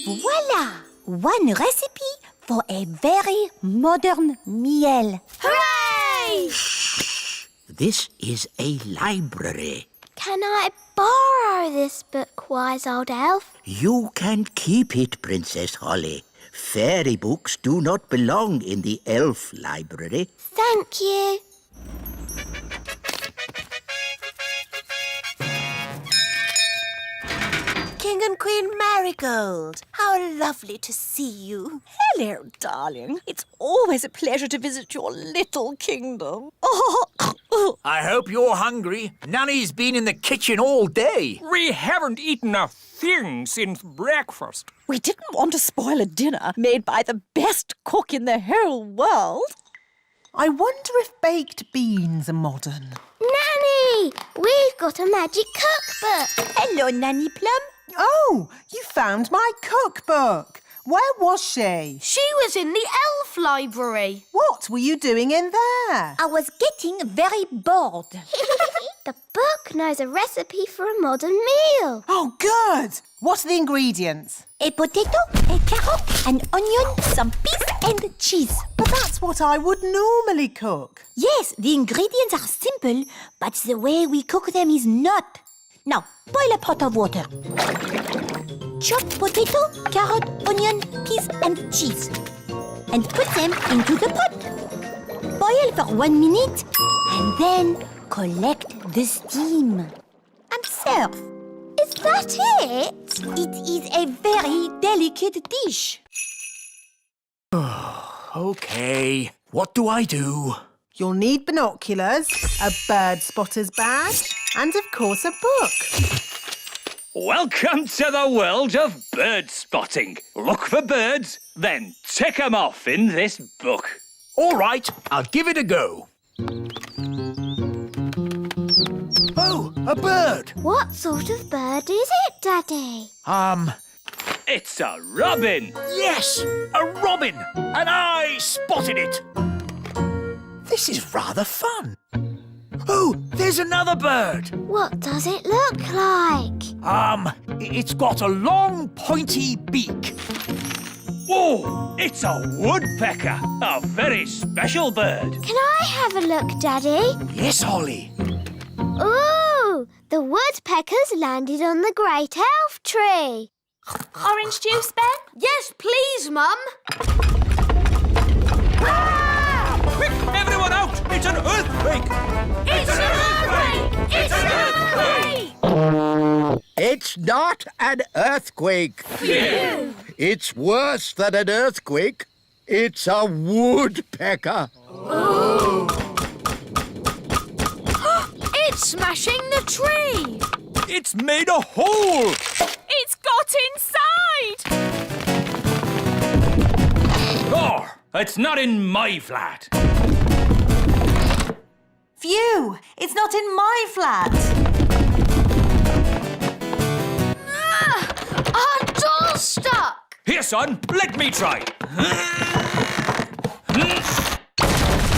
Voila! One recipe for a very modern meal. Hooray! This is a library. Can I borrow this book, wise old elf? You can keep it, Princess Holly. Fairy books do not belong in the elf library. Thank you. King and Queen Marigold, how lovely to see you. Hello, darling. It's always a pleasure to visit your little kingdom. I hope you're hungry. Nanny's been in the kitchen all day. We haven't eaten a thing since breakfast. We didn't want to spoil a dinner made by the best cook in the whole world. I wonder if baked beans are modern. Nanny, we've got a magic cookbook. Hello, Nanny Plum. Oh, you found my cookbook. Where was she? She was in the elf library. What were you doing in there? I was getting very bored. The book knows a recipe for a modern meal. Oh, good. What are the ingredients? A potato, a carrot, an onion, some peas and cheese. But that's what I would normally cook. Yes, the ingredients are simple, but the way we cook them is not. Now, boil a pot of water. Chop potato, carrot, onion, peas and cheese. And put them into the pot. Boil for 1 minute and then collect the steam. And serve. Is that it? It is a very delicate dish. OK, what do I do? You'll need binoculars, a bird spotter's badge, and of course a book. Welcome to the world of bird spotting. Look for birds, then tick 'em off in this book. All right, I'll give it a go. Oh, a bird. What sort of bird is it, Daddy? It's a robin. Yes, a robin. And I spotted it. This is rather fun. Oh, there's another bird. What does it look like? It's got a long, pointy beak. Oh, it's a woodpecker. A very special bird. Can I have a look, Daddy? Yes, Holly. Ooh, the woodpeckers landed on the great elf tree. Orange juice, Ben? Yes, please, Mum. Quick, everyone out! It's an earthquake! It's an earthquake! It's an earthquake! It's not an earthquake. Phew! It's worse than an earthquake. It's a woodpecker. Oh! It's smashing the tree! It's made a hole! It's got inside! Oh, it's not in my flat. Phew! It's not in my flat. Our door's stuck! Here, son, let me try.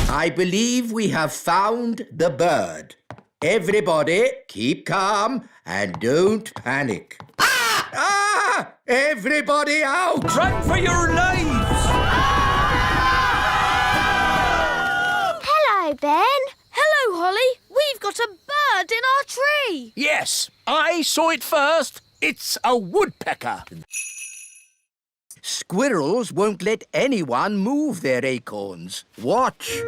I believe we have found the bird. Everybody, keep calm and don't panic. Ah! Ah! Everybody out! Run for your lives! Hello, Ben. Hello, Holly. We've got a bird in our tree. Yes, I saw it first. It's a woodpecker. Squirrels won't let anyone move their acorns. Watch.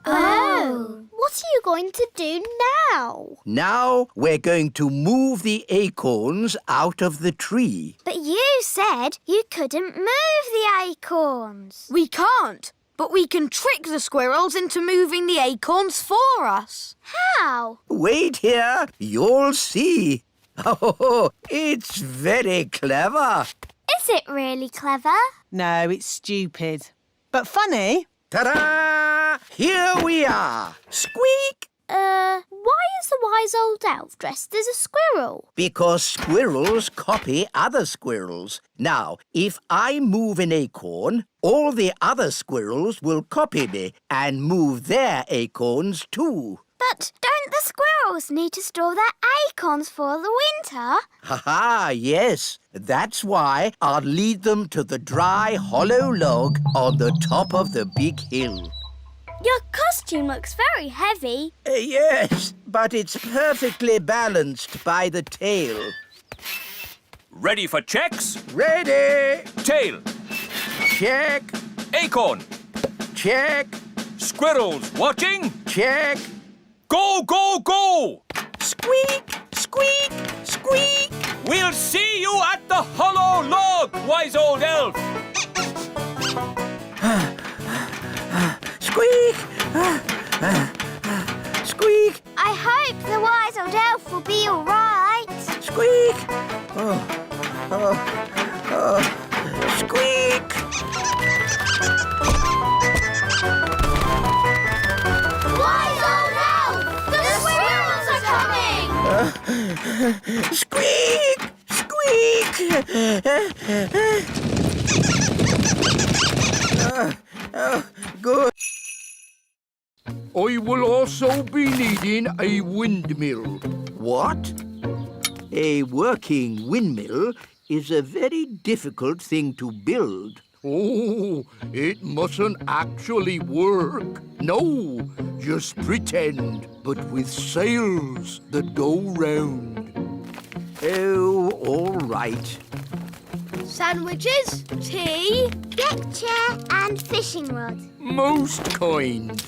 Oh. What are you going to do now? Now we're going to move the acorns out of the tree. But you said you couldn't move the acorns. We can't, but we can trick the squirrels into moving the acorns for us. How? Wait here, you'll see. Oh, it's very clever. Is it really clever? No, it's stupid. But funny. Ta-da! Here we are. Squeak! Why is the wise old elf dressed as a squirrel? Because squirrels copy other squirrels. Now, if I move an acorn, all the other squirrels will copy me and move their acorns too. But don't the squirrels need to store their acorns for the winter? Ha-ha, yes. That's why I'll lead them to the dry, hollow log on the top of the big hill. Your costume looks very heavy. Yes, but it's perfectly balanced by the tail. Ready for checks? Ready! Tail. Check. Acorn. Check. Squirrels watching? Check. Go, go, go! Squeak! Squeak! Squeak! We'll see you at the hollow log, wise old elf! Squeak! Squeak! I hope the wise old elf will be all right. Squeak! Squeak! Wise old elf! The squirrels are coming! Squeak! Squeak! Good. I will also be needing a windmill. What? A working windmill is a very difficult thing to build. Oh, it mustn't actually work. No, just pretend, but with sails that go round. Oh, all right. Sandwiches, tea. Deck chair and fishing rod. Most kind.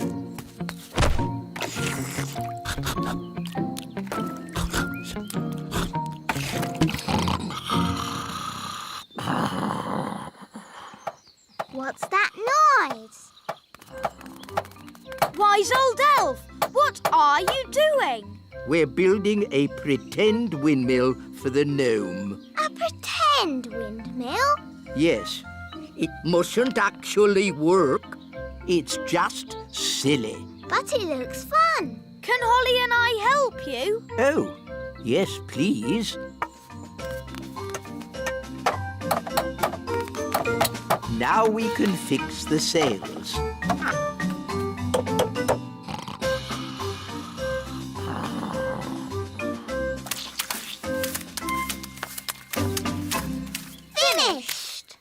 What's that noise? Wise old elf, what are you doing? We're building a pretend windmill for the gnome. A pretend windmill? Yes, it mustn't actually work. It's just silly. But it looks fun. Can Holly and I help you? Oh, yes, please. Now we can fix the sails. Finished!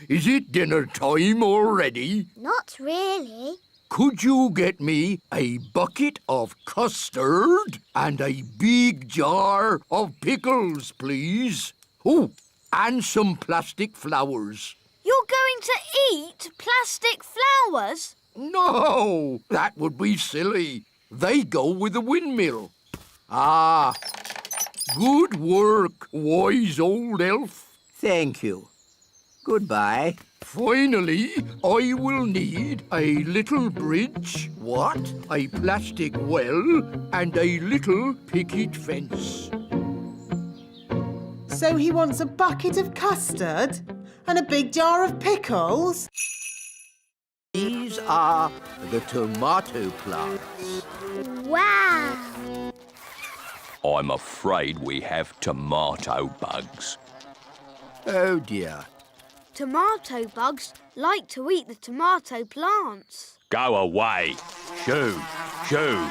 Is it dinner time already? Not really. Could you get me a bucket of custard and a big jar of pickles, please? Oh, and some plastic flowers. You're going to eat plastic flowers? No, that would be silly. They go with the windmill. Ah, good work, wise old elf. Thank you. Goodbye. Finally, I will need a little bridge. What? A plastic well and a little picket fence. So he wants a bucket of custard and a big jar of pickles? These are the tomato plants. Wow! I'm afraid we have tomato bugs. Oh, dear. Tomato bugs like to eat the tomato plants. Go away. Shoo, shoo,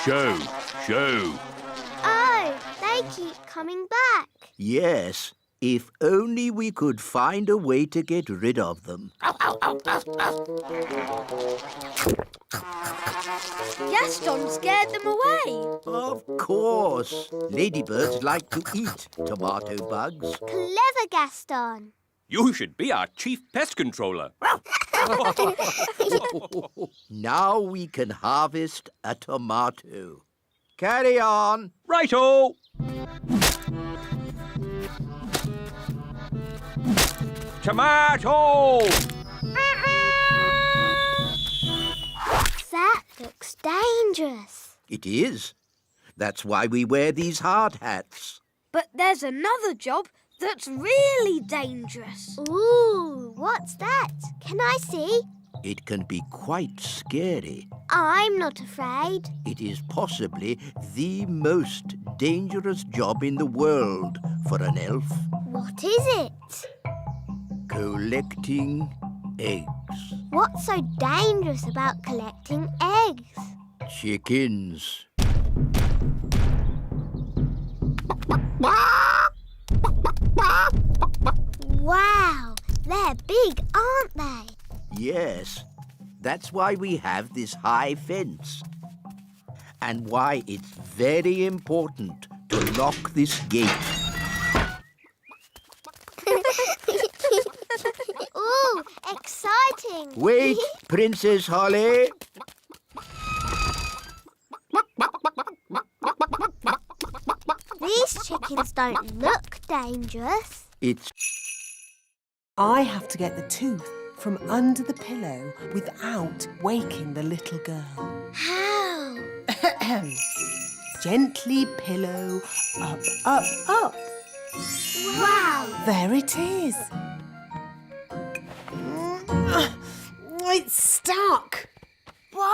shoo, shoo. Oh, they keep coming back. Yes, if only we could find a way to get rid of them. Gaston scared them away. Of course. Ladybirds like to eat tomato bugs. Clever, Gaston. You should be our chief pest controller. Now we can harvest a tomato. Carry on. Righto. Tomato! That looks dangerous. It is. That's why we wear these hard hats. But there's another job that's really dangerous. Ooh, what's that? Can I see? It can be quite scary. I'm not afraid. It is possibly the most dangerous job in the world for an elf. What is it? Collecting eggs. What's so dangerous about collecting eggs? Chickens. Wow, they're big, aren't they? Yes, that's why we have this high fence. And why it's very important to lock this gate. Ooh, exciting. Wait, Princess Holly. These chickens don't look dangerous. It's... I have to get the tooth from under the pillow without waking the little girl. How? Gently pillow, up, up, up. Wow. There it is. It's stuck. 1,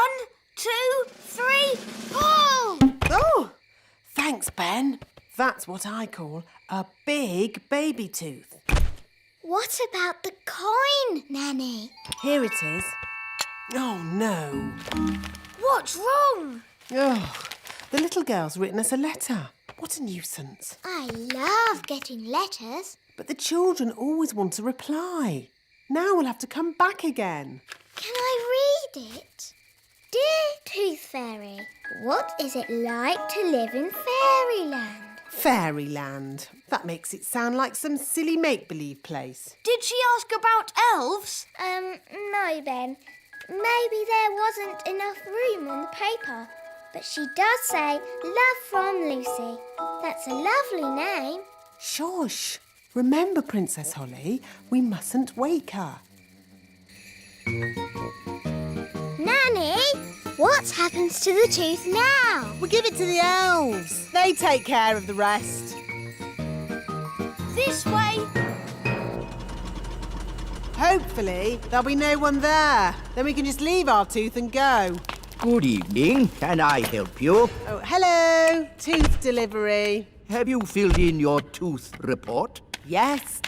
2, 3, pull! Oh, thanks, Ben. That's what I call a big baby tooth. What about the coin, Nanny? Here it is. Oh, no. What's wrong? Oh, the little girl's written us a letter. What a nuisance. I love getting letters. But the children always want a reply. Now we'll have to come back again. Can I read it? Dear Tooth Fairy, what is it like to live in fairyland? Fairyland. That makes it sound like some silly make-believe place. Did she ask about elves? No, Ben. Maybe there wasn't enough room on the paper. But she does say, love from Lucy. That's a lovely name. Shush. Remember, Princess Holly, we mustn't wake her. Nanny, what happens to the tooth now? We give it to the elves. They take care of the rest. This way. Hopefully, there'll be no one there. Then we can just leave our tooth and go. Good evening. Can I help you? Oh, hello. Tooth delivery. Have you filled in your tooth report? Yes.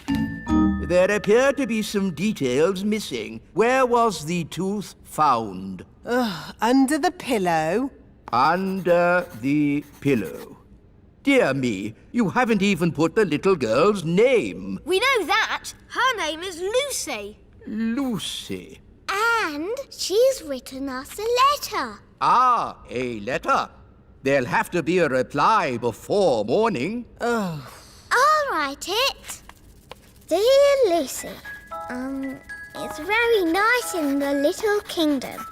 There appear to be some details missing. Where was the tooth found? Under the pillow. Under the pillow. Dear me, you haven't even put the little girl's name. We know that. Her name is Lucy. Lucy. And she's written us a letter. Ah, a letter. There'll have to be a reply before morning. I'll write it. Dear Lucy, it's very nice in the little kingdom.